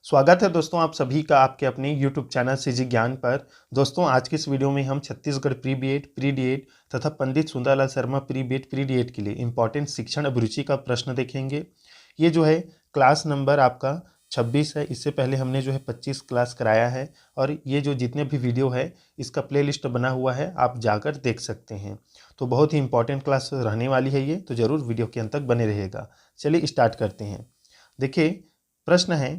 स्वागत है दोस्तों आप सभी का आपके अपने YouTube चैनल सीजी ज्ञान पर। दोस्तों आज की इस वीडियो में हम Chhattisgarh pre BEd, pre DEd तथा Pandit Sundarlal Sharma pre BEd, pre DEd के लिए इंपॉर्टेंट शिक्षण अभिरुचि का प्रश्न देखेंगे। ये जो है क्लास नंबर आपका 26 है। इससे पहले हमने जो है 25 क्लास कराया है और ये जो जितने भी वीडियो है इसका प्लेलिस्ट बना हुआ है, आप जाकर देख सकते हैं। तो बहुत ही इंपॉर्टेंट क्लास रहने वाली है ये, तो ज़रूर वीडियो के अंत तक बने रहेगा। चलिए स्टार्ट करते हैं। देखिए प्रश्न है,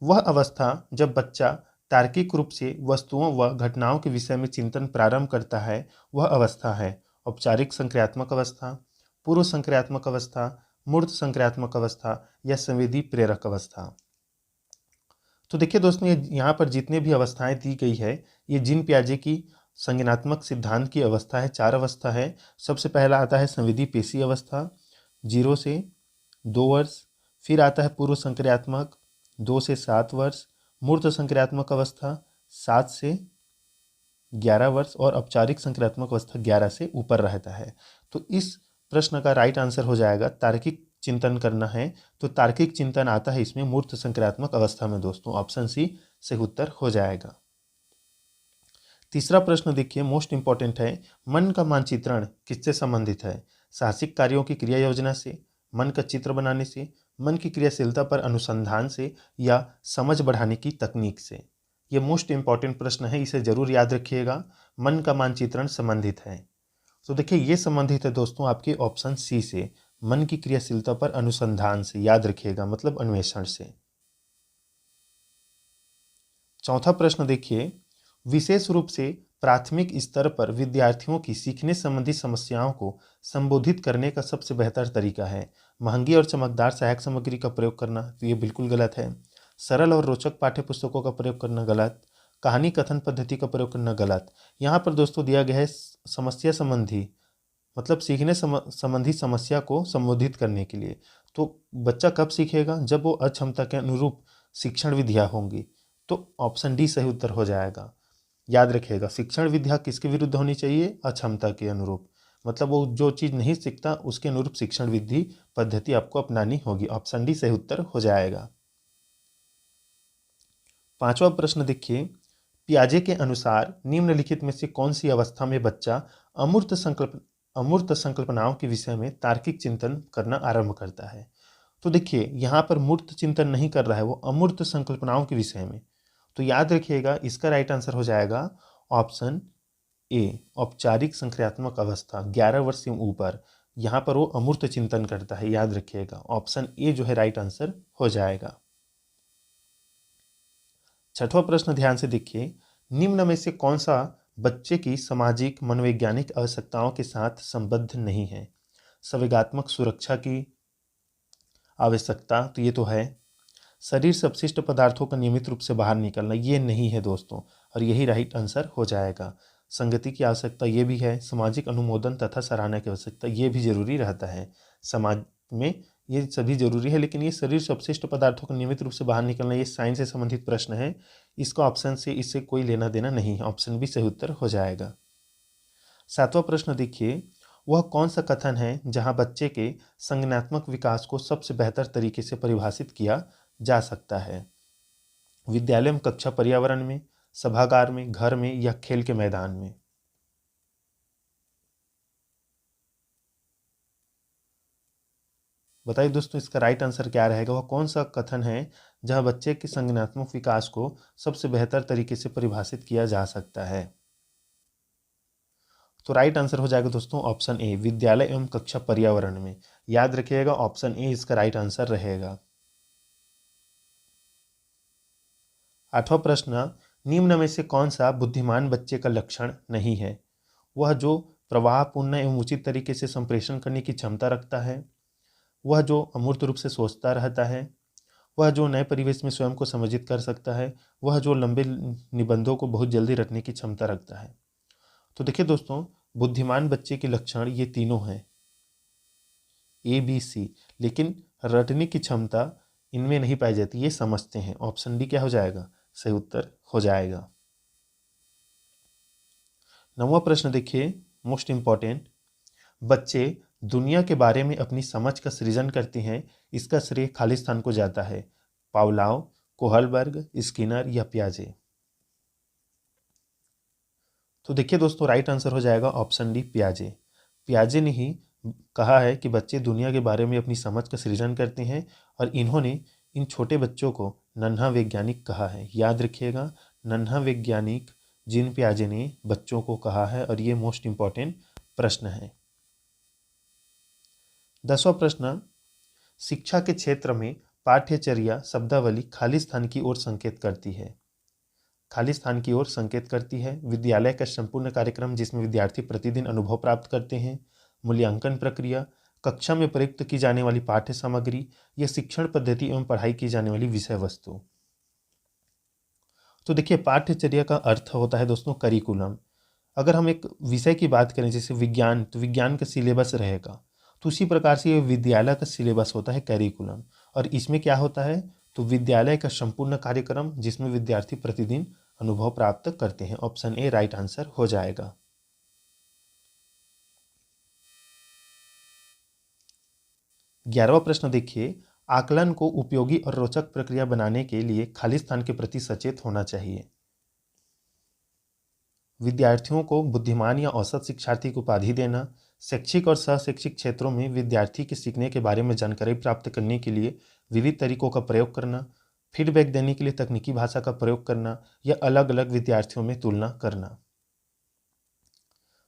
वह अवस्था जब बच्चा तार्किक रूप से वस्तुओं व घटनाओं के विषय में चिंतन प्रारंभ करता है, वह अवस्था है औपचारिक संक्रियात्मक अवस्था, पूर्व संक्रियात्मक अवस्था, मूर्त संक्रियात्मक अवस्था या संवेदी प्रेरक अवस्था। तो देखिए दोस्तों, ये यहाँ पर जितने भी अवस्थाएं दी गई है ये जीन पियाजे की संज्ञानात्मक सिद्धांत की अवस्था है। 4 अवस्था है। सबसे पहला आता है संवेदी पेशी अवस्था 0 से 2 वर्ष, फिर आता है पूर्व संक्रियात्मक 2 से 7 वर्ष, मूर्त संक्रियात्मक अवस्था 7 से 11 वर्ष और औपचारिक संक्रियात्मक अवस्था 11 से ऊपर रहता है। तो इस प्रश्न का राइट आंसर हो जाएगा, तार्किक चिंतन करना है तो तार्किक चिंतन आता है इसमें मूर्त संक्रियात्मक अवस्था में। दोस्तों ऑप्शन सी सही उत्तर हो जाएगा। तीसरा प्रश्न देखिए, मोस्ट इंपॉर्टेंट है। मन का मानचित्रण किससे संबंधित है? साहसिक कार्यों की क्रिया योजना से, मन का चित्र बनाने से, मन की क्रियाशीलता पर अनुसंधान से या समझ बढ़ाने की तकनीक से। ये मोस्ट इंपॉर्टेंट प्रश्न है, इसे जरूर याद रखिएगा। मन का मानचित्रण संबंधित है तो देखिए ये संबंधित है दोस्तों आपके ऑप्शन सी से, मन की क्रियाशीलता पर अनुसंधान से। याद रखिएगा मतलब अन्वेषण से। चौथा प्रश्न देखिए, विशेष रूप से प्राथमिक स्तर पर विद्यार्थियों की सीखने संबंधी समस्याओं को संबोधित करने का सबसे बेहतर तरीका है महंगी और चमकदार सहायक सामग्री का प्रयोग करना। तो ये बिल्कुल गलत है। सरल और रोचक पाठ्य पुस्तकों का प्रयोग करना गलत। कहानी कथन पद्धति का प्रयोग करना गलत। यहाँ पर दोस्तों दिया गया है समस्या संबंधी, मतलब सीखने संबंधी समस्या को संबोधित करने के लिए। तो बच्चा कब सीखेगा? जब वो अक्षमता के अनुरूप शिक्षण विधियाँ होंगी। तो ऑप्शन डी सही उत्तर हो जाएगा। याद रखिएगा, शिक्षण विद्या किसके विरुद्ध होनी चाहिए? अक्षमता के अनुरूप। मतलब वो जो चीज़ नहीं सीखता उसके अनुरूप शिक्षण विधि पद्धति आपको अपनानी होगी। ऑप्शन डी सही उत्तर हो जाएगा। पांचवा प्रश्न देखिए, पियाजे के अनुसार निम्नलिखित में से कौन सी अवस्था में बच्चा अमूर्त संकल्पनाओं के विषय में तार्किक चिंतन करना आरंभ करता है? तो देखिए यहाँ पर मूर्त चिंतन नहीं कर रहा है, वो अमूर्त संकल्पनाओं के विषय में। तो याद रखिएगा इसका राइट आंसर हो जाएगा ऑप्शन ए, औपचारिक संक्रियात्मक अवस्था 11 वर्ष से ऊपर। यहाँ पर वो अमूर्त चिंतन करता है। याद रखिएगा ऑप्शन ए जो है राइट आंसर हो जाएगा। छठवां प्रश्न ध्यान से देखिए, निम्न में से कौन सा बच्चे की सामाजिक मनोवैज्ञानिक आवश्यकताओं के साथ संबद्ध नहीं है? संवेगात्मक सुरक्षा की आवश्यकता, तो ये तो है। शरीर से अपशिष्ट पदार्थों का नियमित रूप से बाहर निकलना, ये नहीं है दोस्तों, और यही राइट आंसर हो जाएगा। संगति की आवश्यकता, ये भी है। सामाजिक अनुमोदन तथा सराहना की आवश्यकता, ये भी जरूरी रहता है समाज में। ये सभी जरूरी है, लेकिन ये शरीर से अपशिष्ट पदार्थों का नियमित रूप से बाहर निकलना, ये साइंस से संबंधित प्रश्न है। इसका ऑप्शन से इससे कोई लेना देना नहीं है। ऑप्शन बी सही उत्तर हो जाएगा। सातवां प्रश्न देखिए, वह कौन सा कथन है जहां बच्चे के संज्ञानात्मक विकास को सबसे बेहतर तरीके से परिभाषित किया जा सकता है? विद्यालय में, कक्षा पर्यावरण में, सभागार में, घर में या खेल के मैदान में? बताइए दोस्तों इसका राइट आंसर क्या रहेगा? वह कौन सा कथन है जहां बच्चे के संज्ञानात्मक विकास को सबसे बेहतर तरीके से परिभाषित किया जा सकता है? तो राइट आंसर हो जाएगा दोस्तों ऑप्शन ए, विद्यालय एवं कक्षा पर्यावरण में। याद रखिएगा ऑप्शन ए इसका राइट आंसर रहेगा। आठवां प्रश्न, निम्न में से कौन सा बुद्धिमान बच्चे का लक्षण नहीं है? वह जो प्रवाहपूर्ण एवं उचित तरीके से संप्रेषण करने की क्षमता रखता है, वह जो अमूर्त रूप से सोचता रहता है, वह जो नए परिवेश में स्वयं को समायोजित कर सकता है, वह जो लंबे निबंधों को बहुत जल्दी रटने की क्षमता रखता है। तो देखिए दोस्तों, बुद्धिमान बच्चे के लक्षण ये तीनों हैं, ए बी सी, लेकिन रटने की क्षमता इनमें नहीं पाई जाती, ये समझते हैं। ऑप्शन डी क्या हो जाएगा? सही उत्तर हो जाएगा। नौवां प्रश्न देखिए, मोस्ट इंपॉर्टेंट, बच्चे दुनिया के बारे में अपनी समझ का सृजन करते हैं, इसका श्रेय खालिस्तान को जाता है? पावलाव, कोहलबर्ग, स्किनर या पियाजे। तो देखिए दोस्तों, राइट आंसर हो जाएगा ऑप्शन डी, पियाजे। पियाजे ने ही कहा है कि बच्चे दुनिया के बारे में अपनी समझ का सृजन करते हैं और इन्होंने इन छोटे बच्चों को नन्हा वैज्ञानिक कहा है। याद रखिएगा, नन्हा वैज्ञानिक जीन पियाजे ने बच्चों को कहा है और ये मोस्ट इंपॉर्टेंट प्रश्न है। 10वां प्रश्न, शिक्षा के क्षेत्र में पाठ्यचर्या शब्दावली खाली स्थान की ओर संकेत करती है। खाली स्थान की ओर संकेत करती है। विद्यालय का संपूर्ण कार्यक्रम जिसमें विद्यार्थी प्रतिदिन अनुभव प्राप्त करते हैं, मूल्यांकन प्रक्रिया, कक्षा में प्रयुक्त की जाने वाली पाठ्य सामग्री या शिक्षण पद्धति एवं पढ़ाई की जाने वाली विषय वस्तु। तो देखिए, पाठ्यचर्या का अर्थ होता है दोस्तों करिकुलम। अगर हम एक विषय की बात करें जैसे विज्ञान, तो विज्ञान का सिलेबस रहेगा, तो उसी प्रकार से ये विद्यालय का सिलेबस होता है करिकुलम। और इसमें क्या होता है, तो विद्यालय का संपूर्ण कार्यक्रम जिसमें विद्यार्थी प्रतिदिन अनुभव प्राप्त करते हैं। ऑप्शन ए राइट आंसर हो जाएगा। 11वां प्रश्न देखिए, आकलन को उपयोगी और रोचक प्रक्रिया बनाने के लिए खाली स्थान के प्रति सचेत होना चाहिए। विद्यार्थियों को बुद्धिमान या औसत शिक्षार्थी की उपाधि देना, शैक्षिक और सहशैक्षिक क्षेत्रों में विद्यार्थी के सीखने के बारे में जानकारी प्राप्त करने के लिए विविध तरीकों का प्रयोग करना, फीडबैक देने के लिए तकनीकी भाषा का प्रयोग करना या अलग अलग विद्यार्थियों में तुलना करना।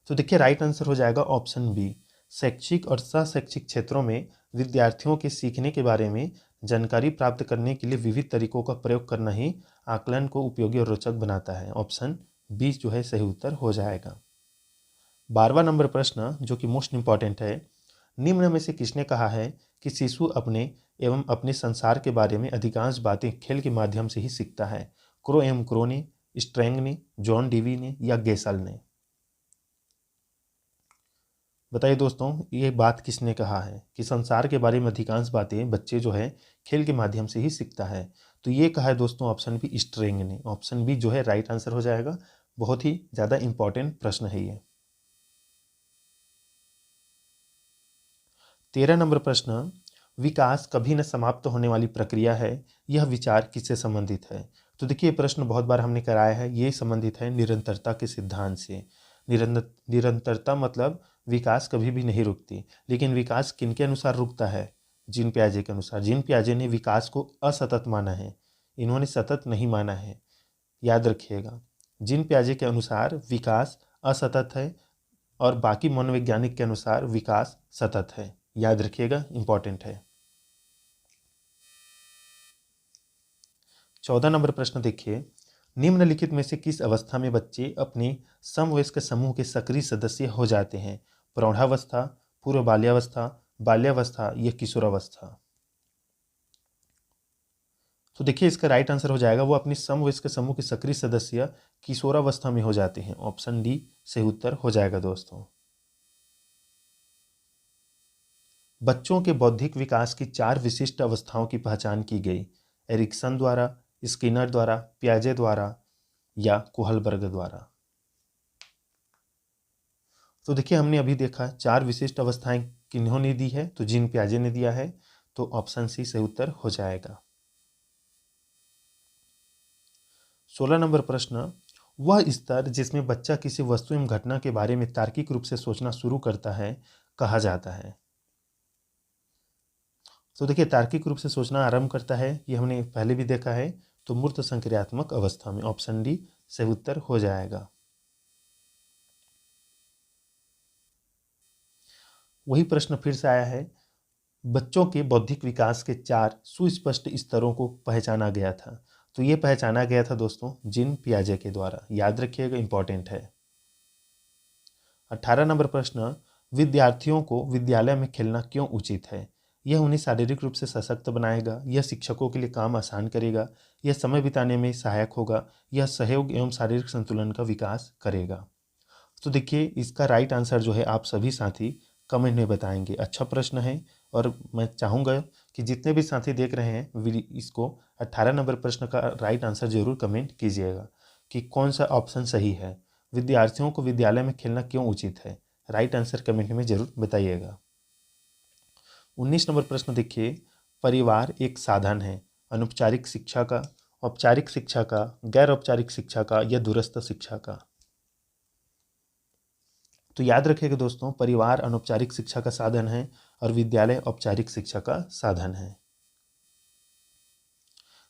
तो देखिए, राइट आंसर हो जाएगा ऑप्शन बी, शैक्षिक और सहशैक्षिक क्षेत्रों में विद्यार्थियों के सीखने के बारे में जानकारी प्राप्त करने के लिए विविध तरीकों का प्रयोग करना ही आकलन को उपयोगी और रोचक बनाता है। ऑप्शन बी जो है सही उत्तर हो जाएगा। 12वां नंबर प्रश्न जो कि मोस्ट इंपॉर्टेंट है, निम्न में से किसने कहा है कि शिशु अपने एवं अपने संसार के बारे में अधिकांश बातें खेल के माध्यम से ही सीखता है। क्रो एम क्रो ने, स्ट्रैंग ने, जॉन डीवी ने या गेसल ने। बताइए दोस्तों, ये बात किसने कहा है कि संसार के बारे में अधिकांश बातें बच्चे जो है खेल के माध्यम से ही सीखता है। तो ये कहा है दोस्तों ऑप्शन बी, स्ट्रैंग ने। ऑप्शन बी जो है राइट आंसर हो जाएगा। बहुत ही ज़्यादा इंपॉर्टेंट प्रश्न है ये। 13 नंबर प्रश्न, विकास कभी न समाप्त होने वाली प्रक्रिया है, यह विचार किससे संबंधित है। तो देखिए, प्रश्न बहुत बार हमने कराया है, ये संबंधित है निरंतरता के सिद्धांत से। निरंतरता मतलब विकास कभी भी नहीं रुकती, लेकिन विकास किनके अनुसार रुकता है, जीन पियाजे के अनुसार। जीन पियाजे ने विकास को असतत माना है, इन्होंने सतत नहीं माना है। याद रखिएगा, जीन पियाजे के अनुसार विकास असतत है और बाकी मनोवैज्ञानिक के अनुसार विकास सतत है। याद रखिएगा, इंपॉर्टेंट है। 14 नंबर प्रश्न देखिए, निम्नलिखित में से किस अवस्था में बच्चे अपने समवयस्क समूह के सक्रिय सदस्य हो जाते हैं। प्रौढ़ावस्था, पूर्व बाल्यावस्था, बाल्यावस्था या किशोरावस्था। तो देखिए, इसका राइट आंसर हो जाएगा वो अपनी समवयस्क समूह के सक्रिय सदस्य किशोरावस्था में हो जाते हैं। ऑप्शन डी सही उत्तर हो जाएगा दोस्तों। बच्चों के बौद्धिक विकास की 4 विशिष्ट अवस्थाओं की पहचान की गई, एरिक्सन द्वारा, स्किनर द्वारा, पियाजे द्वारा या कोहलबर्ग द्वारा। तो देखिए, हमने अभी देखा 4 विशिष्ट अवस्थाएं किन्होंने दी है, तो जीन पियाजे ने दिया है। तो ऑप्शन सी सही उत्तर हो जाएगा। 16 नंबर प्रश्न, वह स्तर जिसमें बच्चा किसी वस्तु एवं घटना के बारे में तार्किक रूप से सोचना शुरू करता है कहा जाता है। तो देखिए, तार्किक रूप से सोचना आरंभ करता है, ये हमने पहले भी देखा है, तो मूर्त संक्रियात्मक अवस्था में। ऑप्शन डी सही उत्तर हो जाएगा। वही प्रश्न फिर से आया है, बच्चों के बौद्धिक विकास के 4 सुस्पष्ट स्तरों को पहचाना गया था। तो ये पहचाना गया था दोस्तों जीन पियाजे के द्वारा। याद रखिएगा, इंपॉर्टेंट है। 18 नंबर प्रश्न, विद्यार्थियों को विद्यालय में खेलना क्यों उचित है। यह उन्हें शारीरिक रूप से सशक्त बनाएगा, यह शिक्षकों के लिए काम आसान करेगा, यह समय बिताने में सहायक होगा, यह सहयोग एवं शारीरिक संतुलन का विकास करेगा। तो देखिए, इसका राइट आंसर जो है आप सभी साथी कमेंट में बताएंगे। अच्छा प्रश्न है और मैं चाहूँगा कि जितने भी साथी देख रहे हैं इसको 18 नंबर प्रश्न का राइट आंसर जरूर कमेंट कीजिएगा कि कौन सा ऑप्शन सही है। विद्यार्थियों को विद्यालय में खेलना क्यों उचित है, राइट आंसर कमेंट में जरूर बताइएगा। 19 नंबर प्रश्न देखिए, परिवार एक साधन है, अनौपचारिक शिक्षा का, औपचारिक शिक्षा का, गैर औपचारिक शिक्षा का या दूरस्थ शिक्षा का। तो याद रखिएगा दोस्तों, परिवार अनौपचारिक शिक्षा का साधन है और विद्यालय औपचारिक शिक्षा का साधन है।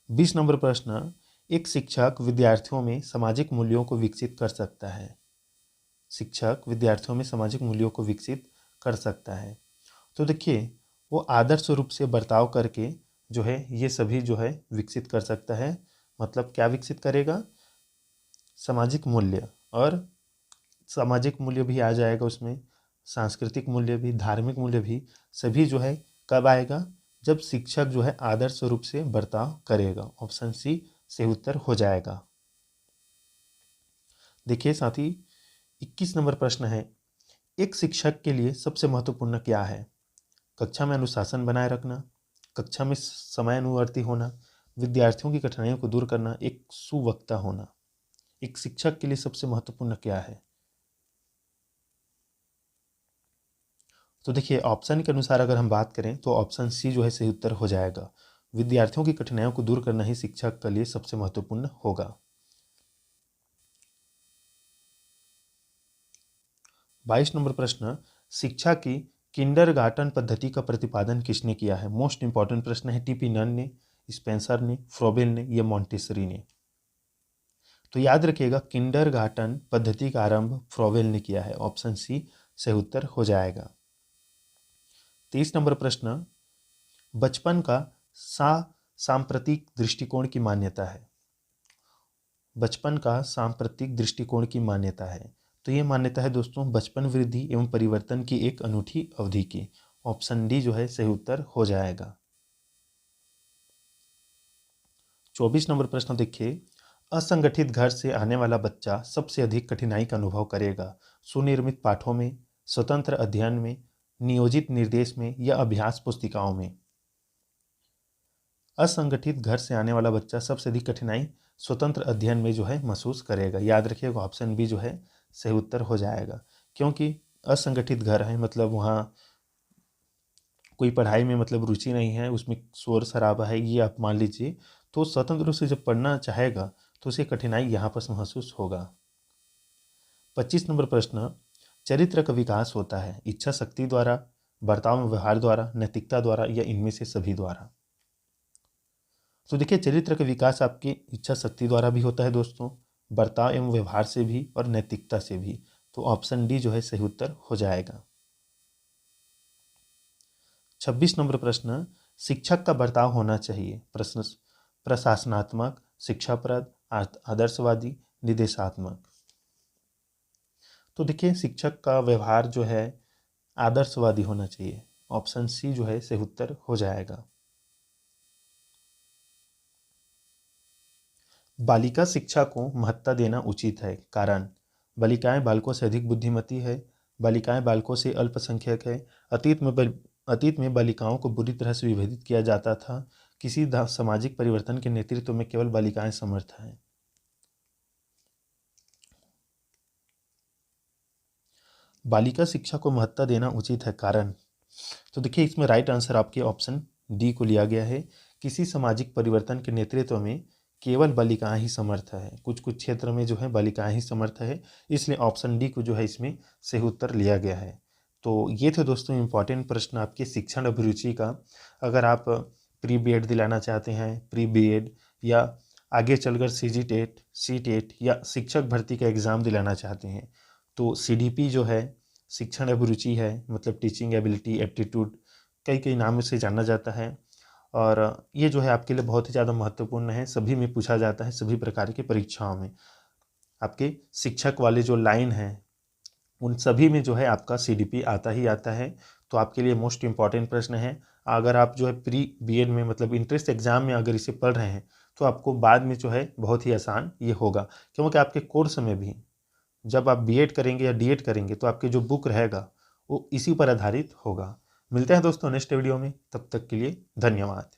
20 नंबर प्रश्न, एक शिक्षक विद्यार्थियों में सामाजिक मूल्यों को विकसित कर सकता है। शिक्षक विद्यार्थियों में सामाजिक मूल्यों को विकसित कर सकता है। तो देखिए, वो आदर्श रूप से बर्ताव करके जो है ये सभी जो है विकसित कर सकता है। मतलब क्या विकसित करेगा? सामाजिक मूल्य, और सामाजिक मूल्य भी आ जाएगा उसमें, सांस्कृतिक मूल्य भी, धार्मिक मूल्य भी, सभी जो है कब आएगा? जब शिक्षक जो है आदर्श रूप से बर्ताव करेगा। ऑप्शन सी सही उत्तर हो जाएगा। देखिए साथी, 21 नंबर प्रश्न है, एक शिक्षक के लिए सबसे महत्वपूर्ण क्या है? कक्षा में अनुशासन बनाए रखना, कक्षा में समयानुवर्ती होना, विद्यार्थियों की कठिनाइयों को दूर करना, एक सुवक्ता होना। एक शिक्षक के लिए सबसे महत्वपूर्ण क्या है? तो देखिए, ऑप्शन के अनुसार अगर हम बात करें तो ऑप्शन सी जो है सही उत्तर हो जाएगा। विद्यार्थियों की कठिनाइयों को दूर करना ही शिक्षक के लिए सबसे महत्वपूर्ण होगा। 22 नंबर प्रश्न, शिक्षा की किंडरगार्टन पद्धति का प्रतिपादन किसने किया है? मोस्ट इंपॉर्टेंट प्रश्न है। टीपी नन ने, स्पेंसर ने, फ्रोबेल ने या मॉन्टेसरी ने? तो याद रखिएगा, किंडरगार्टन पद्धति का आरंभ फ्रोबेल ने किया है। ऑप्शन सी सही उत्तर हो जाएगा। 23 नंबर प्रश्न, बचपन का सांप्रतिक दृष्टिकोण की मान्यता है। बचपन का सांप्रतिक दृष्टिकोण की मान्यता है। तो ये मान्यता है दोस्तों बचपन वृद्धि एवं परिवर्तन की एक अनूठी अवधि की। ऑप्शन डी जो है सही उत्तर हो जाएगा। 24 नंबर प्रश्न देखिए, असंगठित घर से आने वाला बच्चा सबसे अधिक कठिनाई का अनुभव करेगा। सुनिर्मित पाठों में, स्वतंत्र अध्ययन में, नियोजित निर्देश में या अभ्यास पुस्तिकाओं में? असंगठित घर से आने वाला बच्चा सबसे अधिक कठिनाई स्वतंत्र अध्ययन में जो है महसूस करेगा। याद रखिएगा, ऑप्शन बी जो है सही उत्तर हो जाएगा। क्योंकि असंगठित घर है, मतलब वहाँ कोई पढ़ाई में मतलब रुचि नहीं है, उसमें शोर शराबा है, ये आप मान लीजिए, तो स्वतंत्र रूप से जब पढ़ना चाहेगा तो उसे कठिनाई यहाँ पर महसूस होगा। 25 नंबर प्रश्न, चरित्र का विकास होता है इच्छा शक्ति द्वारा, बर्ताव में व्यवहार द्वारा, नैतिकता द्वारा या इनमें से सभी द्वारा? तो देखिए, चरित्र का विकास आपकी इच्छा शक्ति द्वारा भी होता है दोस्तों, बर्ताव एवं व्यवहार से भी और नैतिकता से भी। तो ऑप्शन डी जो है सही उत्तर हो जाएगा। 26 नंबर प्रश्न, शिक्षक का बर्ताव होना चाहिए। प्रश्न, प्रशासनात्मक, शिक्षाप्रद, आदर्शवादी, निर्देशात्मक? तो देखिए, शिक्षक का व्यवहार जो है आदर्शवादी होना चाहिए। ऑप्शन सी जो है सही उत्तर हो जाएगा। बालिका शिक्षा को महत्ता देना उचित है, कारण? बालिकाएं बालकों से अधिक बुद्धिमती है, बालिकाएं बालकों से अल्पसंख्यक है, अतीत में बालिकाओं को बुरी तरह से विभेदित किया जाता था, किसी सामाजिक परिवर्तन के नेतृत्व में केवल बालिकाएं समर्थ हैं। बालिका शिक्षा को महत्ता देना उचित है, कारण? तो देखिए, इसमें राइट आंसर आपके ऑप्शन डी को लिया गया है। किसी सामाजिक परिवर्तन के नेतृत्व में केवल बालिकाएं ही समर्थ है। कुछ कुछ क्षेत्र में जो है बालिकाएं ही समर्थ है, इसलिए ऑप्शन डी को जो है इसमें सही उत्तर लिया गया है। तो ये थे दोस्तों इंपॉर्टेंट प्रश्न आपके शिक्षण अभिरुचि का। अगर आप प्री बीएड दिलाना चाहते हैं, प्री बीएड, या आगे चलकर सीजी टेट, सी टेट या शिक्षक भर्ती का एग्ज़ाम दिलाना चाहते हैं, तो सीडीपी जो है शिक्षण अभिरुचि है, मतलब टीचिंग एबिलिटी एप्टीट्यूड, कई कई नामों से जाना जाता है। और ये जो है आपके लिए बहुत ही ज़्यादा महत्वपूर्ण है, सभी में पूछा जाता है, सभी प्रकार की परीक्षाओं में। आपके शिक्षक वाले जो लाइन हैं उन सभी में जो है आपका सीडीपी आता ही आता है। तो आपके लिए मोस्ट इम्पॉर्टेंट प्रश्न है। अगर आप जो है प्री बीएड में मतलब इंट्रेंस एग्जाम में अगर इसे पढ़ रहे हैं तो आपको बाद में जो है बहुत ही आसान ये होगा, क्योंकि आपके कोर्स में भी जब आप बीएड करेंगे या डीएड करेंगे तो आपके जो बुक रहेगा वो इसी पर आधारित होगा। मिलते हैं दोस्तों नेक्स्ट वीडियो में, तब तक के लिए धन्यवाद।